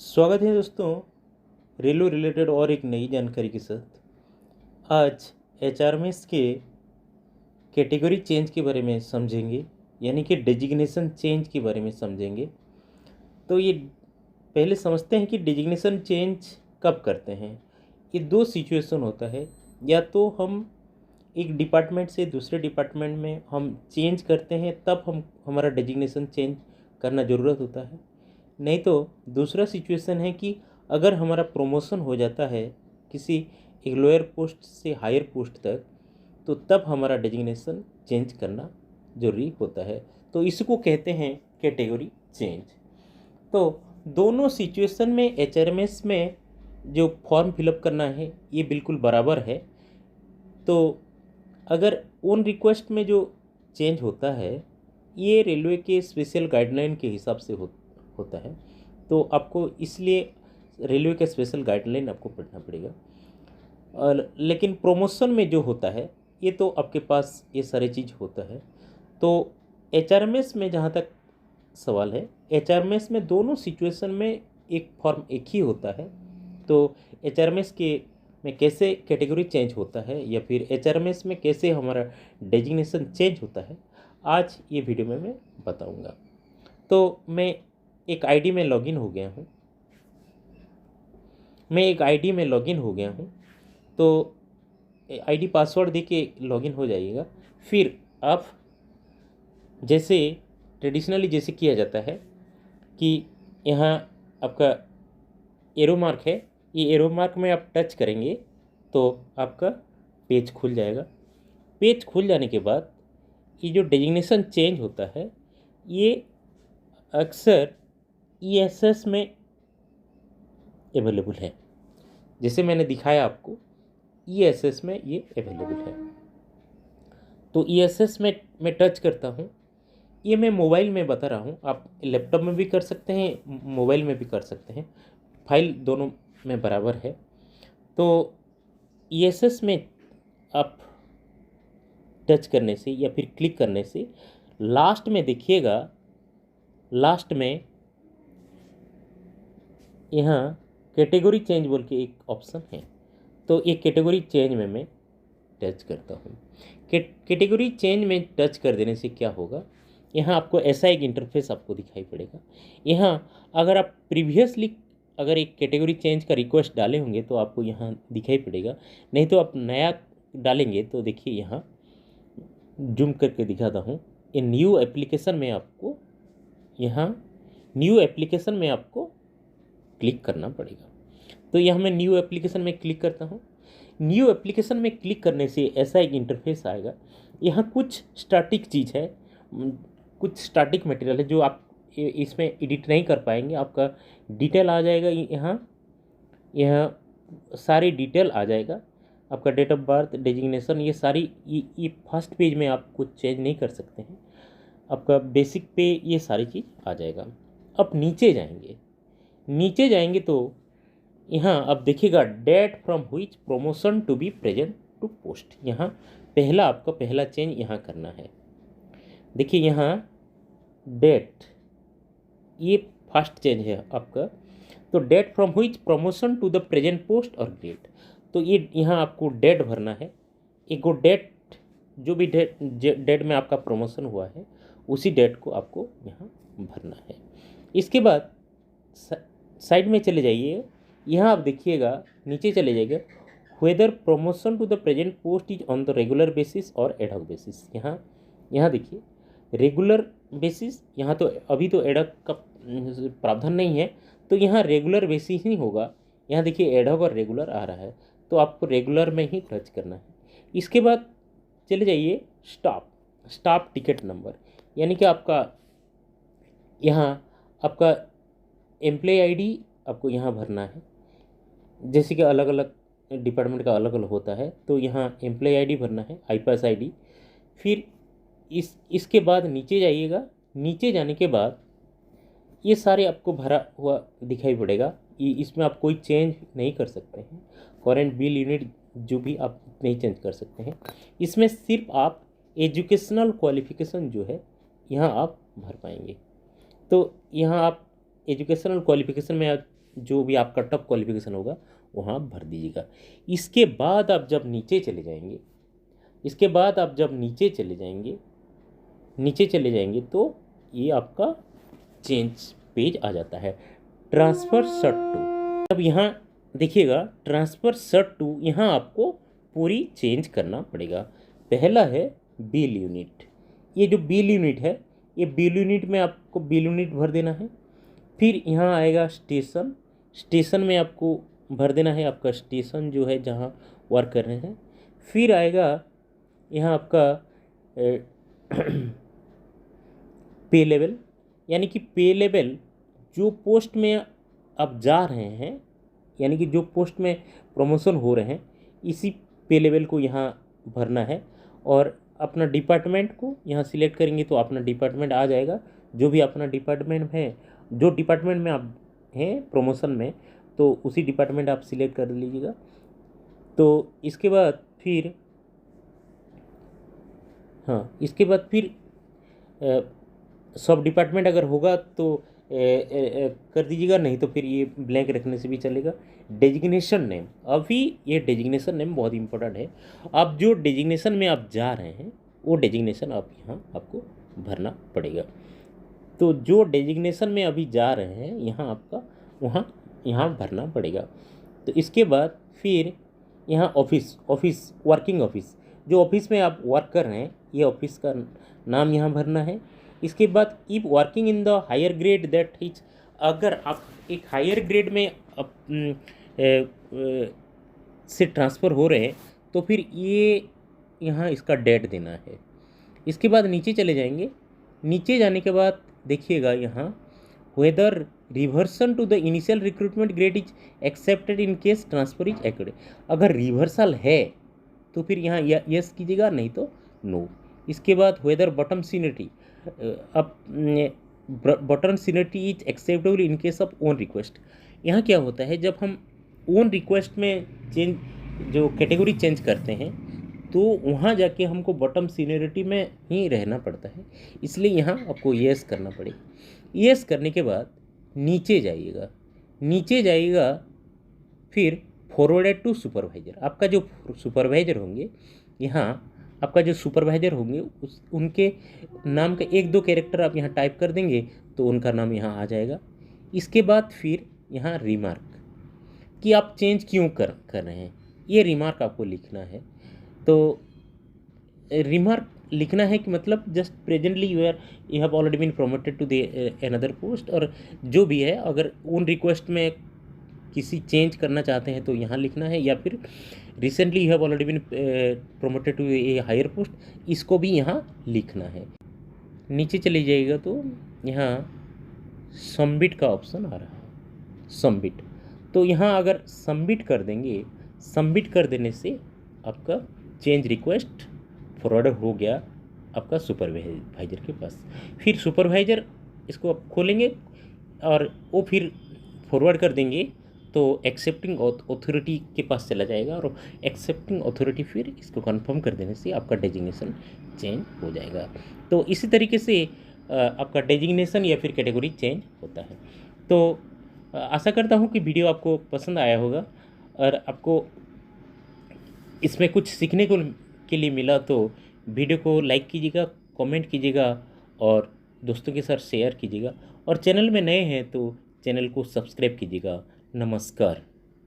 स्वागत है दोस्तों रेलवे रिलेटेड और एक नई जानकारी के साथ। आज एचआरएमएस के कैटेगरी चेंज के बारे में समझेंगे, यानी कि डेजिग्नेशन चेंज के बारे में समझेंगे। तो ये पहले समझते हैं कि डेजिग्नेशन चेंज कब करते हैं। ये दो सिचुएशन होता है, या तो हम एक डिपार्टमेंट से दूसरे डिपार्टमेंट में हम चेंज करते हैं, तब हमारा डेजिग्नेशन चेंज करना ज़रूरत होता है। नहीं तो दूसरा सिचुएशन है कि अगर हमारा प्रमोशन हो जाता है किसी एक लोअर पोस्ट से हायर पोस्ट तक, तो तब हमारा डेजिग्नेशन चेंज करना ज़रूरी होता है। तो इसको कहते हैं कैटेगरी चेंज। तो दोनों सिचुएशन में एचआरएमएस में जो फॉर्म फिलअप करना है ये बिल्कुल बराबर है। तो अगर ऑन रिक्वेस्ट में जो चेंज होता है ये रेलवे के स्पेशल गाइडलाइन के हिसाब से होता है, तो आपको इसलिए रेलवे का स्पेशल गाइडलाइन आपको पढ़ना पड़ेगा। और लेकिन प्रमोशन में जो होता है ये तो आपके पास ये सारी चीज़ होता है। तो एचआरएमएस में जहाँ तक सवाल है, एचआरएमएस में दोनों सिचुएशन में एक फॉर्म एक ही होता है। तो एचआरएमएस के में कैसे कैटेगरी चेंज होता है, या फिर एचआरएमएस में कैसे हमारा डेजिग्नेशन चेंज होता है, आज ये वीडियो में मैं बताऊंगा। तो मैं एक आईडी में लॉगिन हो गया हूँ। तो आईडी पासवर्ड देके लॉगिन हो जाइएगा। फिर आप जैसे ट्रेडिशनली जैसे किया जाता है कि यहाँ आपका एरो मार्क है, ये एरो मार्क में आप टच करेंगे तो आपका पेज खुल जाएगा। पेज खुल जाने के बाद ये जो डेजिग्नेशन चेंज होता है ये अक्सर ईएसएस में अवेलेबल है। जैसे मैंने दिखाया आपको, ईएसएस में ये अवेलेबल है। तो ईएसएस में मैं टच करता हूँ। ये मैं मोबाइल में बता रहा हूँ, आप लैपटॉप में भी कर सकते हैं, मोबाइल में भी कर सकते हैं, फाइल दोनों में बराबर है। तो ईएसएस में आप टच करने से या फिर क्लिक करने से लास्ट में देखिएगा, लास्ट में यहाँ कैटेगरी चेंज बोल के एक ऑप्शन है। तो ये कैटेगरी चेंज में मैं टच करता हूँ। कैटेगरी चेंज में टच कर देने से क्या होगा, यहाँ आपको ऐसा एक इंटरफेस आपको दिखाई पड़ेगा। यहाँ अगर आप प्रीवियसली अगर एक कैटेगरी चेंज का रिक्वेस्ट डाले होंगे तो आपको यहाँ दिखाई पड़ेगा, नहीं तो आप नया डालेंगे तो देखिए यहाँ जूम करके दिखाता हूँ। ये न्यू एप्लीकेशन में आपको क्लिक करना पड़ेगा। तो यहाँ मैं न्यू एप्लीकेशन में क्लिक करता हूँ। न्यू एप्लीकेशन में क्लिक करने से ऐसा एक इंटरफेस आएगा। यहाँ कुछ स्टैटिक चीज़ है, कुछ स्टैटिक मटेरियल है जो आप इसमें एडिट नहीं कर पाएंगे। आपका डिटेल आ जाएगा, यहाँ सारी डिटेल आ जाएगा, आपका डेट ऑफ बर्थ, डेजिग्नेशन, ये सारी ये फर्स्ट पेज में आप कुछ चेंज नहीं कर सकते हैं। आपका बेसिक पे ये सारी चीज़ आ जाएगा। अब नीचे जाएंगे तो यहाँ आप देखिएगा date from which promotion to be present to post. यहाँ आपका पहला चेंज यहाँ करना है। देखिए यहाँ डेट, ये फर्स्ट चेंज है आपका। तो date from which promotion to the present post और ग्रेड, तो ये यहाँ आपको डेट भरना है। एक वो डेट, जो भी डेट में आपका प्रमोशन हुआ है उसी डेट को आपको यहाँ भरना है। इसके बाद साइड में चले जाइए, यहाँ आप देखिएगा नीचे चले जाइएगा, whether promotion to the present post is on the regular basis और एडहॉक बेसिस। यहाँ देखिए रेगुलर बेसिस, यहाँ तो अभी तो एडहॉक का प्रावधान नहीं है, तो यहाँ रेगुलर बेसिस ही होगा। यहाँ देखिए एडहॉक और रेगुलर आ रहा है, तो आपको रेगुलर में ही टच करना है। इसके बाद चले जाइए स्टाफ टिकट नंबर, यानी कि आपका यहाँ आपका एम्प्लॉय आईडी आपको यहाँ भरना है। जैसे कि अलग अलग डिपार्टमेंट का अलग अलग होता है, तो यहाँ एम्प्लॉय आईडी भरना है, आईपास आईडी। फिर इसके बाद नीचे जाइएगा। नीचे जाने के बाद ये सारे आपको भरा हुआ दिखाई पड़ेगा। इसमें आप कोई चेंज नहीं कर सकते हैं। करेंट बिल यूनिट जो भी आप नहीं चेंज कर सकते हैं। इसमें सिर्फ आप एजुकेशनल क्वालिफिकेशन जो है यहाँ आप भर पाएंगे। तो यहाँ आप एजुकेशनल क्वालिफिकेशन में आप जो भी आपका टॉप क्वालिफिकेशन होगा वहाँ भर दीजिएगा। इसके बाद आप जब नीचे चले जाएंगे, इसके बाद आप जब नीचे चले जाएंगे तो ये आपका चेंज पेज आ जाता है। ट्रांसफ़र सर्ट टू, अब यहाँ देखिएगा ट्रांसफ़र सर्ट टू, यहाँ आपको पूरी चेंज करना पड़ेगा। पहला है बिल यूनिट, ये जो बिल यूनिट है, ये बिल यूनिट में आपको बिल यूनिट भर देना है। फिर यहाँ आएगा स्टेशन, स्टेशन में आपको भर देना है आपका स्टेशन जो है जहाँ वर्क कर रहे हैं। फिर आएगा यहाँ आपका पे लेवल, यानी कि पे लेवल जो पोस्ट में आप जा रहे हैं, यानी कि जो पोस्ट में प्रमोशन हो रहे हैं, इसी पे लेवल को यहाँ भरना है। और अपना डिपार्टमेंट को यहाँ सिलेक्ट करेंगे तो अपना डिपार्टमेंट आ जाएगा, जो भी अपना डिपार्टमेंट है, जो डिपार्टमेंट में आप हैं प्रमोशन में, तो उसी डिपार्टमेंट आप सिलेक्ट कर लीजिएगा। तो इसके बाद फिर इसके बाद फिर सब डिपार्टमेंट अगर होगा तो कर दीजिएगा, नहीं तो फिर ये ब्लैंक रखने से भी चलेगा। डेजिग्नेशन नेम, अभी ये डेजिग्नेशन नेम बहुत इंपॉर्टेंट है। आप जो डेजिग्नेशन में आप जा रहे हैं वो डेजिग्नेशन आप यहाँ आपको भरना पड़ेगा। तो जो डेजिग्नेशन में अभी जा रहे हैं यहाँ आपका यहाँ भरना पड़ेगा। तो इसके बाद फिर यहाँ ऑफिस वर्किंग ऑफिस, जो ऑफिस में आप वर्क कर रहे हैं ये ऑफिस का नाम यहाँ भरना है। इसके बाद if working in the higher grade that is, अगर आप एक हायर ग्रेड में से ट्रांसफ़र हो रहे हैं तो फिर ये यहाँ इसका डेट देना है। इसके बाद नीचे चले जाएंगे, नीचे जाने के बाद देखिएगा यहाँ whether reversion to the initial recruitment grade is accepted in case transfer is asked, अगर रिवर्सल है तो फिर यहाँ यस कीजिएगा, नहीं तो नो। इसके बाद वेदर बॉटम सीनियरिटी, अब bottom seniority is acceptable in case of own request. यहाँ क्या होता है, जब हम ओन रिक्वेस्ट में चेंज जो कैटेगरी चेंज करते हैं तो वहाँ जाके हमको बॉटम सीनियरिटी में ही रहना पड़ता है, इसलिए यहाँ आपको येस करना पड़ेगा। येस करने के बाद नीचे जाइएगा, फिर फॉरवर्डेड टू सुपरवाइज़र, आपका जो सुपरवाइज़र होंगे, यहाँ आपका जो सुपरवाइज़र होंगे उनके नाम का 1-2 कैरेक्टर आप यहाँ टाइप कर देंगे तो उनका नाम यहाँ आ जाएगा। इसके बाद फिर यहाँ रिमार्क कि आप चेंज क्यों कर रहे हैं, ये रिमार्क आपको लिखना है। तो रिमार्क लिखना है कि मतलब just presently you have already been promoted to the another post, और जो भी है अगर उन रिक्वेस्ट में किसी चेंज करना चाहते हैं तो यहाँ लिखना है, या फिर recently you have already been promoted to a higher post, इसको भी यहाँ लिखना है। नीचे चले जाइएगा तो यहाँ सबमिट का ऑप्शन आ रहा है, सबमिट। तो यहाँ अगर सबमिट कर देंगे, सबमिट कर देने से आपका चेंज रिक्वेस्ट फॉरवर्ड हो गया आपका सुपरवाइज़र के पास। फिर सुपरवाइज़र इसको आप खोलेंगे और वो फिर फॉरवर्ड कर देंगे तो एक्सेप्टिंग अथॉरिटी के पास चला जाएगा, और एक्सेप्टिंग अथॉरिटी फिर इसको कंफर्म कर देने से आपका डेजिग्नेशन चेंज हो जाएगा। तो इसी तरीके से आपका डेजिग्नेशन या फिर कैटेगरी चेंज होता है। तो आशा करता हूँ कि वीडियो आपको पसंद आया होगा और आपको इसमें कुछ सीखने को के लिए मिला, तो वीडियो को लाइक कीजिएगा, कमेंट कीजिएगा और दोस्तों के साथ शेयर कीजिएगा, और चैनल में नए हैं तो चैनल को सब्सक्राइब कीजिएगा। नमस्कार।